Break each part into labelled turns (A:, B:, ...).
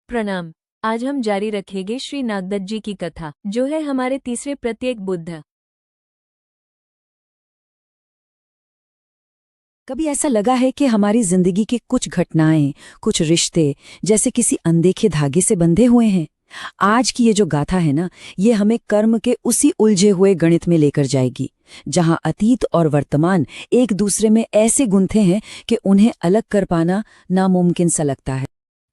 A: प्रणाम। आज हम जारी रखेंगे श्री नागदत्त जी की कथा, जो है हमारे तीसरे प्रत्येक बुद्ध।
B: कभी ऐसा लगा है कि हमारी जिंदगी के कुछ घटनाएं, कुछ रिश्ते जैसे किसी अनदेखे धागे से बंधे हुए हैं। आज की ये जो गाथा है ना, ये हमें कर्म के उसी उलझे हुए गणित में लेकर जाएगी, जहां अतीत और वर्तमान एक दूसरे में ऐसे गुंथे हैं कि उन्हें अलग कर पाना नामुमकिन सा लगता है।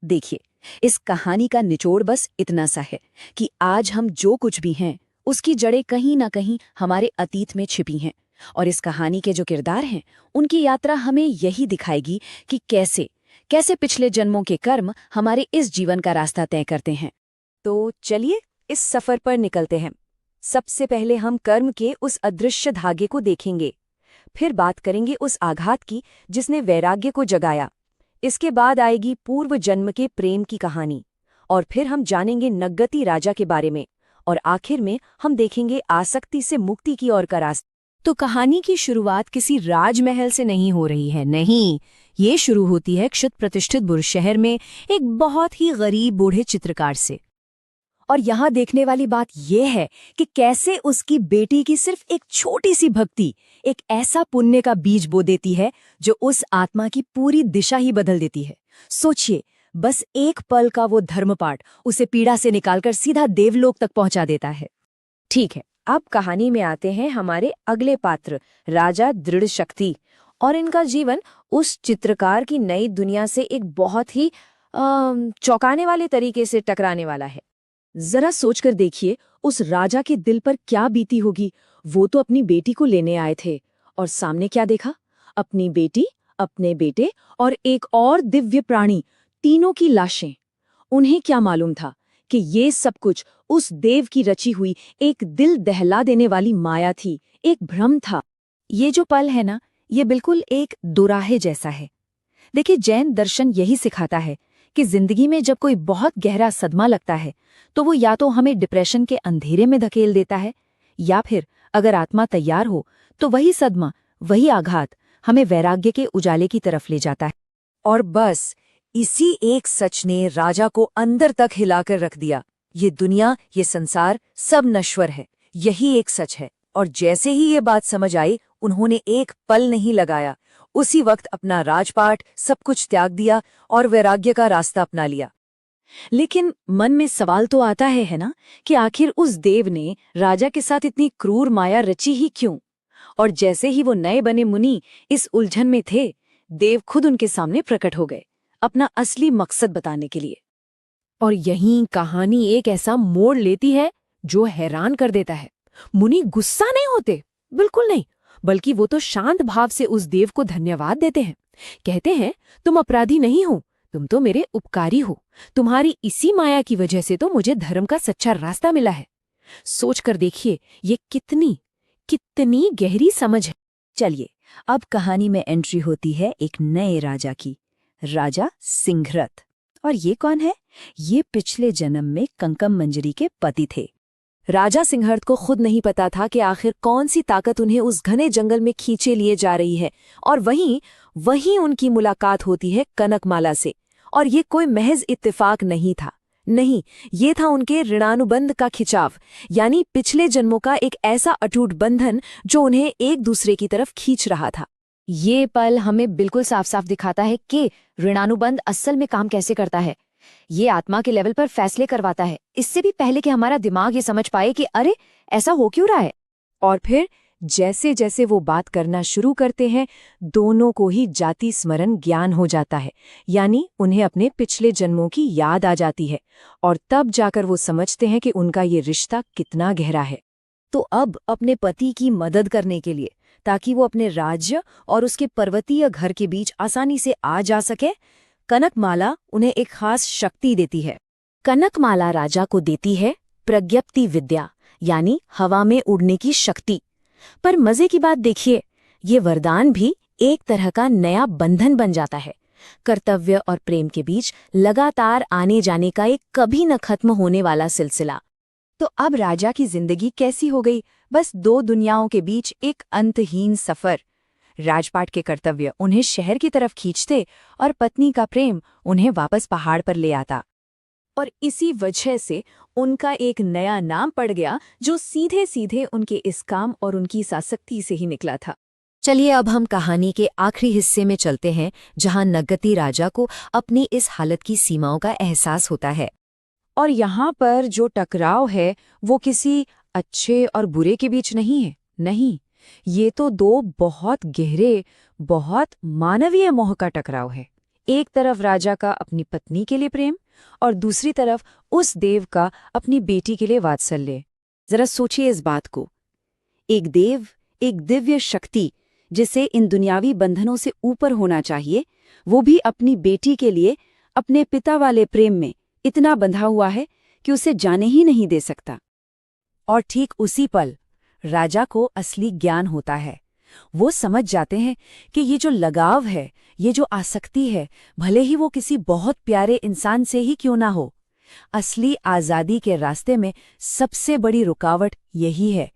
B: देखिए, इस कहानी का निचोड़ बस इतना सा है कि आज हम जो कुछ भी हैं, उसकी जड़ें कहीं ना कहीं हमारे अतीत में छिपी हैं। और इस कहानी के जो किरदार हैं, उनकी यात्रा हमें यही दिखाएगी कि कैसे कैसे पिछले जन्मों के कर्म हमारे इस जीवन का रास्ता तय करते हैं। तो चलिए इस सफर पर निकलते हैं। सबसे पहले हम कर्म के उस अदृश्य धागे को देखेंगे, फिर बात करेंगे उस आघात की जिसने वैराग्य को जगाया। इसके बाद आएगी पूर्व जन्म के प्रेम की कहानी, और फिर हम जानेंगे नग्गति राजा के बारे में, और आखिर में हम देखेंगे आसक्ति से मुक्ति की ओर का रास्ता।
A: तो कहानी की शुरुआत किसी राजमहल से नहीं हो रही है, नहीं। ये शुरू होती है क्षुत प्रतिष्ठित बुरशहर में एक बहुत ही गरीब बूढ़े चित्रकार से।
B: और यहाँ देखने वाली बात यह है कि कैसे उसकी बेटी की सिर्फ एक छोटी सी भक्ति एक ऐसा पुण्य का बीज बो देती है जो उस आत्मा की पूरी दिशा ही बदल देती है। सोचिए, बस एक पल का वो धर्मपाठ उसे पीड़ा से निकालकर सीधा देवलोक तक पहुंचा देता है।
A: ठीक है, अब कहानी में आते हैं हमारे अगले पात्र, राजा दृढ़ शक्ति। और इनका जीवन उस चित्रकार की नई दुनिया से एक बहुत ही चौंकाने वाले तरीके से टकराने वाला है।
B: जरा सोचकर देखिए, उस राजा के दिल पर क्या बीती होगी। वो तो अपनी बेटी को लेने आए थे, और सामने क्या देखा? अपनी बेटी, अपने बेटे और एक और दिव्य प्राणी, तीनों की लाशें। उन्हें क्या मालूम था कि ये सब कुछ उस देव की रची हुई एक दिल दहला देने वाली माया थी, एक भ्रम था। ये जो पल है ना, ये बिल्कुल एक दोराहे जैसा है। देखिए, जैन दर्शन यही सिखाता है कि जिंदगी में जब कोई बहुत गहरा सदमा लगता है, तो वो या तो हमें डिप्रेशन के अंधेरे में धकेल देता है, या फिर अगर आत्मा तैयार हो तो वही सदमा, वही आघात हमें वैराग्य के उजाले की तरफ ले जाता है। और बस इसी एक सच ने राजा को अंदर तक हिलाकर रख दिया। ये दुनिया, ये संसार सब नश्वर है, यही एक सच है। और जैसे ही ये बात समझ आई, उन्होंने एक पल नहीं लगाया, उसी वक्त अपना राजपाट सब कुछ त्याग दिया और वैराग्य का रास्ता अपना लिया। लेकिन मन में सवाल तो आता है ना, कि आखिर उस देव ने राजा के साथ इतनी क्रूर माया रची ही क्यों? और जैसे ही वो नए बने मुनि इस उलझन में थे, देव खुद उनके सामने प्रकट हो गए, अपना असली मकसद बताने के लिए।
A: और यहीं कहानी एक ऐसा मोड़ लेती है जो हैरान कर देता है। मुनि गुस्सा नहीं होते, बिल्कुल नहीं, बल्कि वो तो शांत भाव से उस देव को धन्यवाद देते हैं। कहते हैं, तुम अपराधी नहीं हो, तुम तो मेरे उपकारी हो। तुम्हारी इसी माया की वजह से तो मुझे धर्म का सच्चा रास्ता मिला है। सोचकर देखिए, ये कितनी कितनी गहरी समझ है।
B: चलिए, अब कहानी में एंट्री होती है एक नए राजा की, राजा सिंहरथ। और ये कौन है? ये पिछले जन्म में कंकम मंजरी के पति थे। राजा सिंहरथ को खुद नहीं पता था कि आखिर कौन सी ताकत उन्हें उस घने जंगल में खींचे लिए जा रही है। और वहीं उनकी मुलाकात होती है कनकमाला से। और ये कोई महज इत्तेफाक नहीं था, नहीं, ये था उनके ऋणानुबंध का खिंचाव, यानी पिछले जन्मों का एक ऐसा अटूट बंधन जो उन्हें एक दूसरे की तरफ खींच रहा था।
A: ये पल हमें बिल्कुल साफ साफ दिखाता है कि ऋणानुबंध असल में काम कैसे करता है। ये आत्मा के लेवल पर फैसले करवाता है, इससे भी पहले कि हमारा दिमाग ये समझ पाए कि अरे ऐसा हो क्यों रहा है।
B: और फिर जैसे जैसे वो बात करना शुरू करते हैं, दोनों को ही जाति स्मरण ज्ञान हो जाता है, यानी उन्हें अपने पिछले जन्मों की याद आ जाती है। और तब जाकर वो समझते हैं कि उनका ये रिश्ता कितना गहरा है। तो अब अपने पति की मदद करने के लिए, ताकि वो अपने राज्य और उसके पर्वतीय घर के बीच आसानी से आ जा सके, कनकमाला उन्हें एक खास शक्ति देती है। कनकमाला राजा को देती है प्रज्ञप्ति विद्या, यानी हवा में उड़ने की शक्ति। पर मजे की बात देखिए, ये वरदान भी एक तरह का नया बंधन बन जाता है। कर्तव्य और प्रेम के बीच लगातार आने जाने का एक कभी न खत्म होने वाला सिलसिला। तो अब राजा की जिंदगी कैसी हो गई? बस दो दुनियाओं के बीच एक अंतहीन सफर। राजपाट के कर्तव्य उन्हें शहर की तरफ खींचते और पत्नी का प्रेम उन्हें वापस पहाड़ पर ले आता। और इसी वजह से उनका एक नया नाम पड़ गया जो सीधे सीधे उनके इस काम और उनकी इस आसक्ति से ही निकला था।
A: चलिए अब हम कहानी के आखिरी हिस्से में चलते हैं, जहां नगति राजा को अपनी इस हालत की सीमाओं का एहसास होता है।
B: और यहाँ पर जो टकराव है वो किसी अच्छे और बुरे के बीच नहीं है, नहीं, ये तो दो बहुत गहरे, बहुत मानवीय मोह का टकराव है। एक तरफ राजा का अपनी पत्नी के लिए प्रेम और दूसरी तरफ उस देव का अपनी बेटी के लिए वात्सल्य।
C: जरा सोचिए इस बात को। एक देव, एक दिव्य शक्ति जिसे इन दुनियावी बंधनों से ऊपर होना चाहिए, वो भी अपनी बेटी के लिए अपने पिता वाले प्रेम में इतना बंधा हुआ है कि उसे जाने ही नहीं दे सकता।
A: और ठीक उसी पल राजा को असली ज्ञान होता है। वो समझ जाते हैं कि ये जो लगाव है, ये जो आसक्ति है, भले ही वो किसी बहुत प्यारे इंसान से ही क्यों ना हो, असली आज़ादी के रास्ते में सबसे बड़ी रुकावट यही है।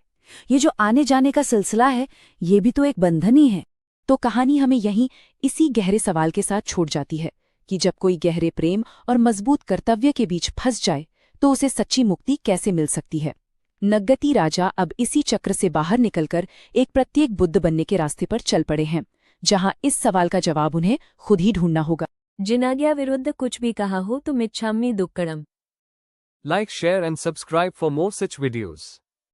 A: ये जो आने जाने का सिलसिला है, ये भी तो एक बंधन ही है।
B: तो कहानी हमें यहीं इसी गहरे सवाल के साथ छूट जाती है कि जब कोई गहरे प्रेम और मजबूत कर्तव्य के बीच फंस जाए तो उसे सच्ची मुक्ति कैसे मिल सकती है। नगति राजा अब इसी चक्र से बाहर निकलकर एक प्रत्येक बुद्ध बनने के रास्ते पर चल पड़े हैं, जहां इस सवाल का जवाब उन्हें खुद ही ढूंढना होगा।
D: जिनाज्ञा विरुद्ध कुछ भी कहा हो तो मिच्छामी दुक्कड़म।
E: Like, share and subscribe for more such videos.